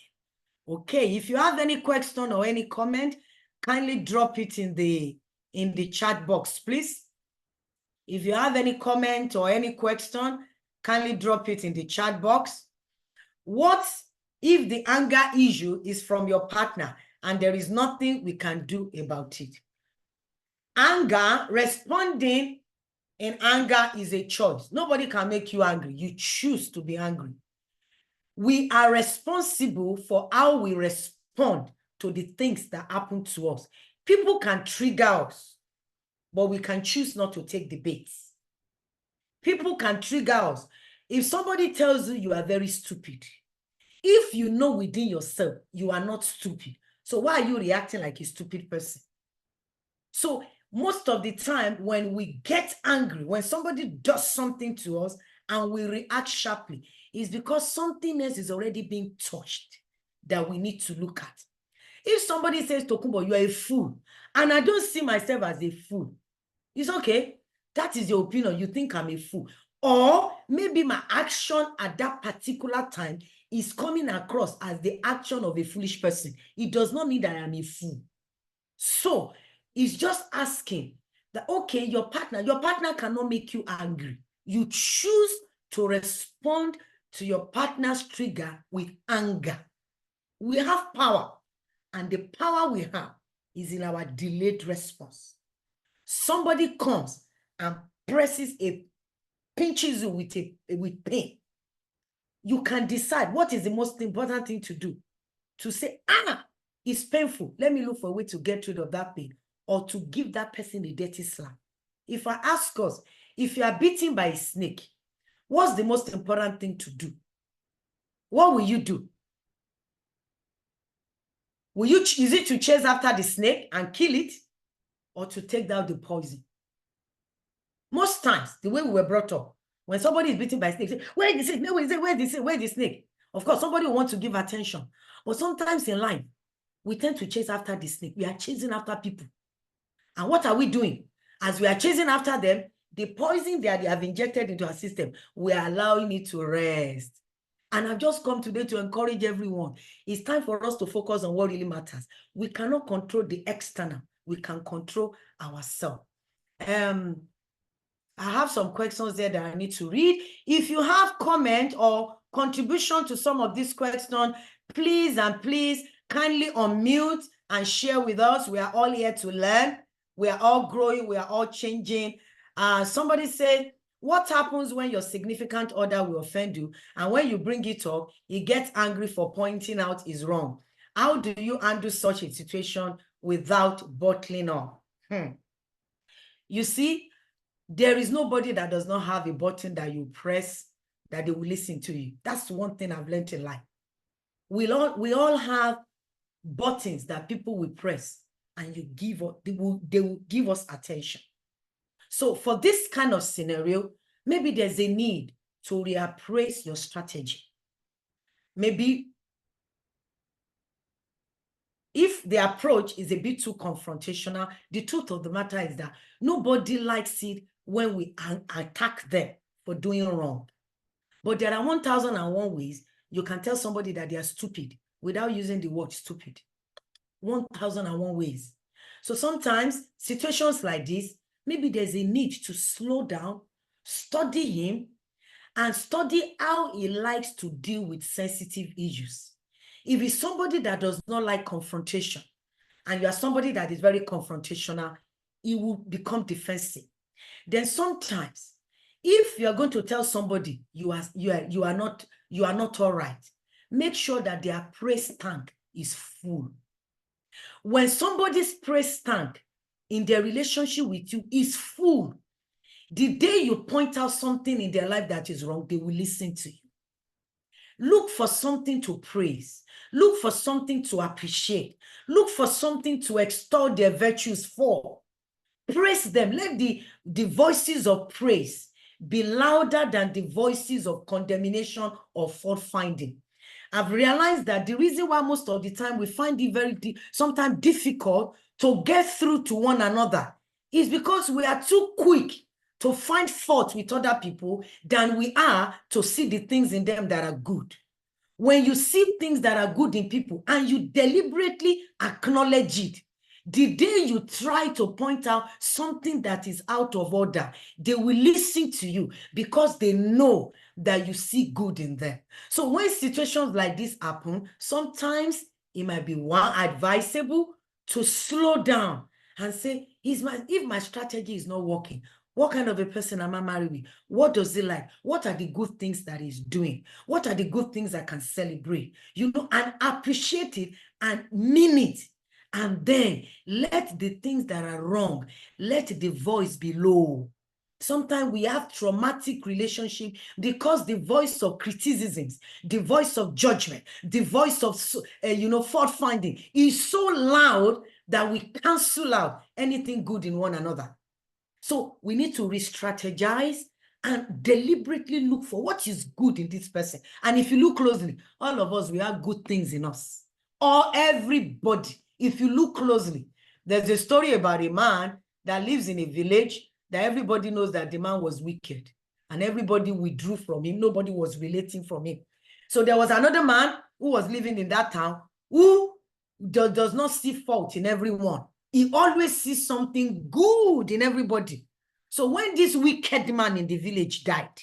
Okay, if you have any question or any comment, kindly drop it in the chat box, please. If you have any comment or any question, kindly drop it in the chat box. What if the anger issue is from your partner and there is nothing we can do about it? Anger, responding in anger is a choice. Nobody can make you angry. You choose to be angry. We are responsible for how we respond to the things that happen to us. People can trigger us, but we can choose not to take the bait. People can trigger us. If somebody tells you you are very stupid, if you know within yourself you are not stupid, so why are you reacting like a stupid person? So most of the time when we get angry, when somebody does something to us and we react sharply, is because something else is already being touched that we need to look at. If somebody says, Tokunbo, you are a fool, and I don't see myself as a fool, it's okay. That is your opinion. You think I'm a fool. Or maybe my action at that particular time is coming across as the action of a foolish person. It does not mean that I am a fool. So it's just asking that, okay, your partner cannot make you angry. You choose to respond to your partner's trigger with anger. We have power, and the power we have is in our delayed response. Somebody comes and pinches you with pain. You can decide what is the most important thing to do. To say, it's painful. Let me look for a way to get rid of that pain, or to give that person a dirty slap. If I ask us, if you are bitten by a snake, what's the most important thing to do? What will you do? Is it to chase after the snake and kill it, or to take down the poison? Most times, the way we were brought up, when somebody is bitten by a snake, say, where is the snake? Where is the snake? Of course, somebody will want to give attention. But sometimes in life, we tend to chase after the snake. We are chasing after people. And what are we doing? As we are chasing after them, the poison that they have injected into our system, we are allowing it to rest. And I've just come today to encourage everyone. It's time for us to focus on what really matters. We cannot control the external. We can control ourselves. I have some questions there that I need to read. If you have comment or contribution to some of these questions, please kindly unmute and share with us. We are all here to learn. We are all growing. We are all changing. Somebody said, what happens when your significant other will offend you, and when you bring it up, he gets angry for pointing out is wrong? How do you handle such a situation without bottling up? You see, there is nobody that does not have a button that you press that they will listen to you. That's one thing I've learned in life. We all have buttons that people will press, and they will give us attention. So for this kind of scenario, maybe there's a need to reappraise your strategy. Maybe if the approach is a bit too confrontational, the truth of the matter is that nobody likes it when we attack them for doing wrong. But there are 1,001 ways you can tell somebody that they are stupid without using the word stupid. 1,001 ways. So sometimes situations like this, maybe there's a need to slow down, study him, and study how he likes to deal with sensitive issues. If he's somebody that does not like confrontation, and you are somebody that is very confrontational, he will become defensive. Then sometimes, if you are going to tell somebody you are not all right, make sure that their praise tank is full. When somebody's praise tank in their relationship with you is full, the day you point out something in their life that is wrong, they will listen to you. Look for something to praise. Look for something to appreciate. Look for something to extol their virtues for. Praise them. Let the voices of praise be louder than the voices of condemnation or fault finding. I've realized that the reason why most of the time we find it sometimes difficult to get through to one another is because we are too quick to find fault with other people than we are to see the things in them that are good. When you see things that are good in people and you deliberately acknowledge it, the day you try to point out something that is out of order, they will listen to you because they know that you see good in them. So when situations like this happen, sometimes it might be advisable to slow down and say, if my strategy is not working, what kind of a person am I married with? What does he like? What are the good things that he's doing? What are the good things I can celebrate? And appreciate it and mean it. And then let the things that are wrong, let the voice be low. Sometimes we have traumatic relationship because the voice of criticisms, the voice of judgment, the voice of fault finding is so loud that we cancel out anything good in one another. So we need to re-strategize and deliberately look for what is good in this person. And if you look closely, all of us, we have good things in us. Or everybody, if you look closely, there's a story about a man that lives in a village that everybody knows that the man was wicked. And everybody withdrew from him. Nobody was relating from him. So there was another man who was living in that town who does not see fault in everyone. He always sees something good in everybody. So when this wicked man in the village died,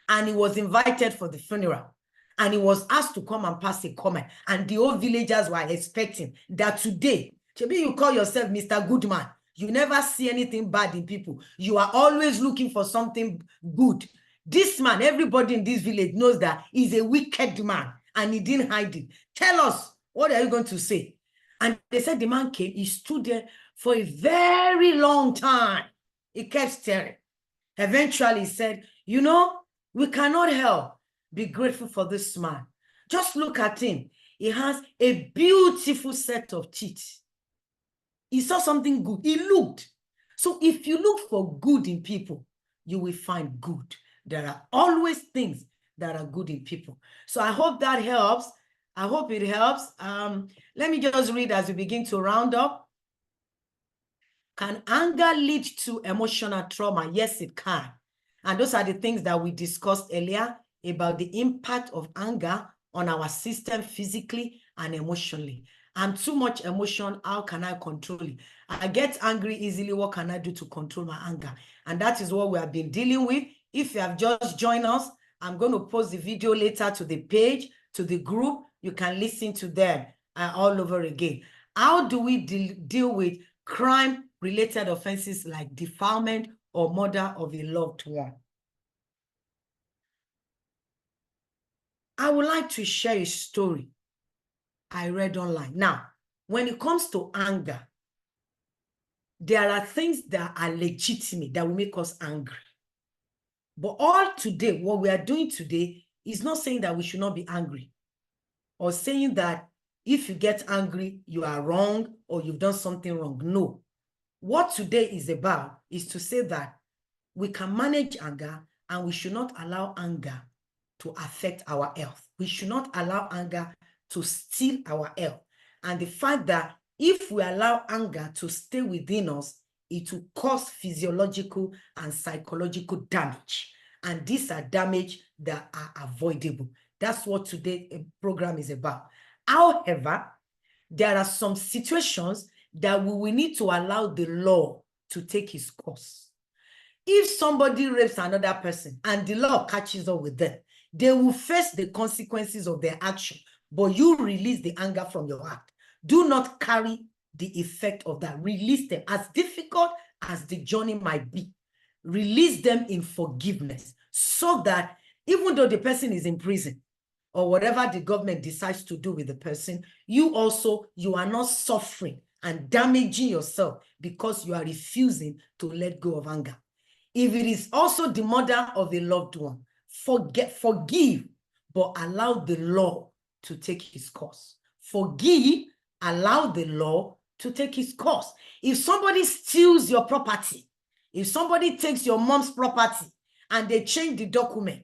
and he was invited for the funeral, and he was asked to come and pass a comment, and the old villagers were expecting that today, maybe you call yourself Mr. Goodman, you never see anything bad in people. You are always looking for something good. This man, everybody in this village knows that he's a wicked man, and he didn't hide it. Tell us, what are you going to say? And they said the man came, he stood there for a very long time. He kept staring. Eventually he said, you know, we cannot help be grateful for this man. Just look at him. He has a beautiful set of teeth. He saw something good. He looked. So if you look for good in people, you will find good. There are always things that are good in people. So I hope that helps. I hope it helps. Let me just read as we begin to round up. Can anger lead to emotional trauma? Yes, it can. And those are the things that we discussed earlier about the impact of anger on our system physically and emotionally. I'm too much emotion. How can I control it? I get angry easily. What can I do to control my anger? And that is what we have been dealing with. If you have just joined us, I'm going to post the video later to the page, to the group. You can listen to them all over again. How do we deal with crime-related offenses like defilement or murder of a loved one? I would like to share a story I read online. Now, when it comes to anger, there are things that are legitimate that will make us angry. But all today, what we are doing today is not saying that we should not be angry or saying that if you get angry, you are wrong or you've done something wrong. No. What today is about is to say that we can manage anger and we should not allow anger to affect our health. We should not allow anger to steal our health. And the fact that if we allow anger to stay within us, it will cause physiological and psychological damage. And these are damage that are avoidable. That's what today's program is about. However, there are some situations that we will need to allow the law to take its course. If somebody rapes another person and the law catches up with them, they will face the consequences of their action, but you release the anger from your heart. Do not carry the effect of that. Release them. As difficult as the journey might be, release them in forgiveness so that even though the person is in prison or whatever the government decides to do with the person, you are not suffering and damaging yourself because you are refusing to let go of anger. If it is also the murder of a loved one, forgive, but allow the law to take its course. Forgive, allow the law to take its course. If somebody steals your property, if somebody takes your mom's property and they change the document,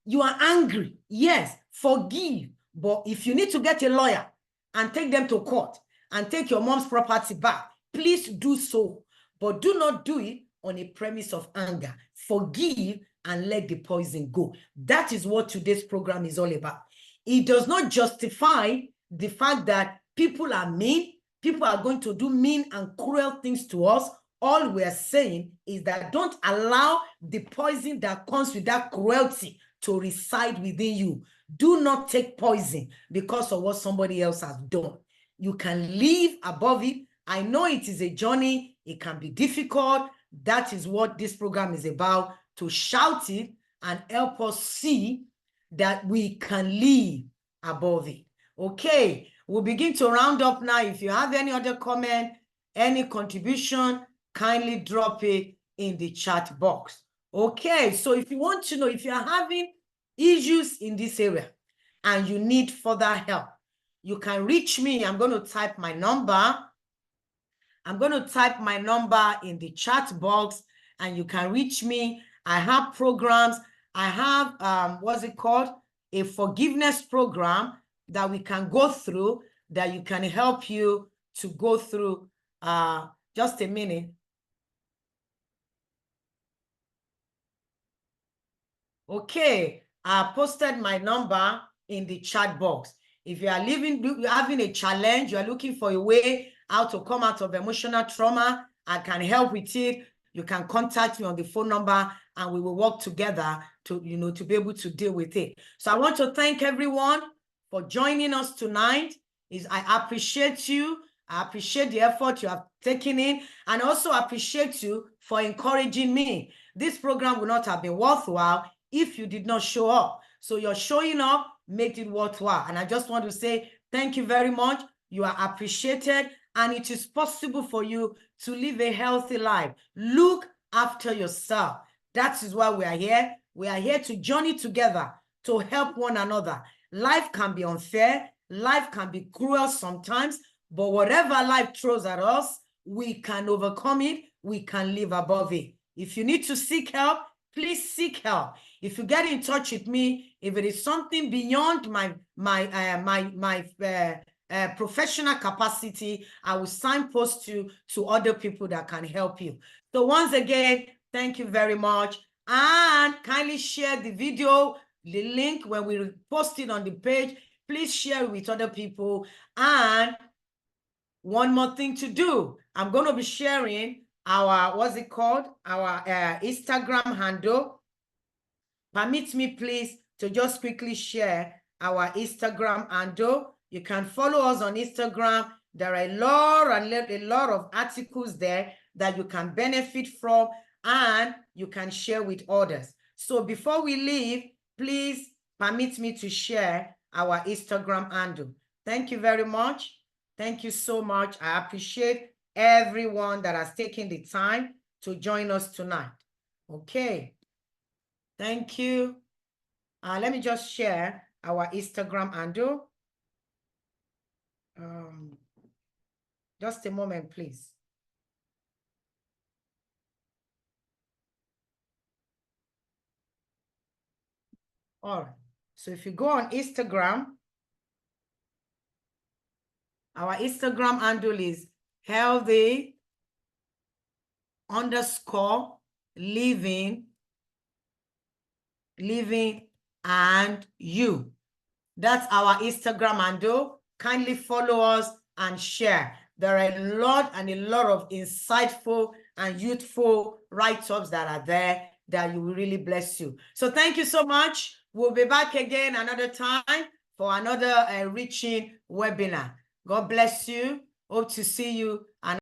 you are angry. Yes, forgive. But if you need to get a lawyer and take them to court and take your mom's property back, please do so. But do not do it on a premise of anger. Forgive and let the poison go. That is what today's program is all about. It does not justify the fact that people are mean, people are going to do mean and cruel things to us. All we are saying is that don't allow the poison that comes with that cruelty to reside within you. Do not take poison because of what somebody else has done. You can live above it. I know it is a journey. It can be difficult. That is what this program is about, to shout it and help us see that we can live above it. Okay, we'll begin to round up now. If you have any other comment, any contribution, kindly drop it in the chat box. Okay, so if you want to know, if you are having issues in this area and you need further help, you can reach me. I'm going to type my number I'm going to type my number in the chat box and you can reach me. I have programs. I have, what's it called? A forgiveness program that we can go through that you can help you to go through. Just a minute. Okay, I posted my number in the chat box. If you are you're having a challenge, you are looking for a way how to come out of emotional trauma, I can help with it. You can contact me on the phone number and we will work together to be able to deal with it. So I want to thank everyone for joining us tonight. I appreciate you. I appreciate the effort you have taken in, and also appreciate you for encouraging me. This program would not have been worthwhile if you did not show up. So your showing up made it worthwhile. And I just want to say thank you very much. You are appreciated, and it is possible for you to live a healthy life. Look after yourself. That is why we are here. We are here to journey together to help one another. Life can be unfair. Life can be cruel sometimes, but whatever life throws at us, we can overcome it. We can live above it. If you need to seek help, please seek help. If you get in touch with me, if it is something beyond my professional capacity, I will signpost you to other people that can help you. So once again, thank you very much. And kindly share the video, the link when we post it on the page. Please share it with other people. And one more thing to do. I'm going to be sharing our, what's it called? Our Instagram handle. Permit me, please, to just quickly share our Instagram handle. You can follow us on Instagram. There are a lot of articles there that you can benefit from and you can share with others. So before we leave, please permit me to share our Instagram handle. Thank you very much. Thank you so much. I appreciate everyone that has taken the time to join us tonight. Okay. Thank you. Let me just share our Instagram handle. Just a moment, please. All right. So if you go on Instagram, our Instagram handle is healthy_living and you. That's our Instagram handle. Kindly follow us and share. There are a lot of insightful and youthful write-ups that are there that will really bless you. So thank you so much. We'll be back again another time for another enriching webinar. God bless you. Hope to see you.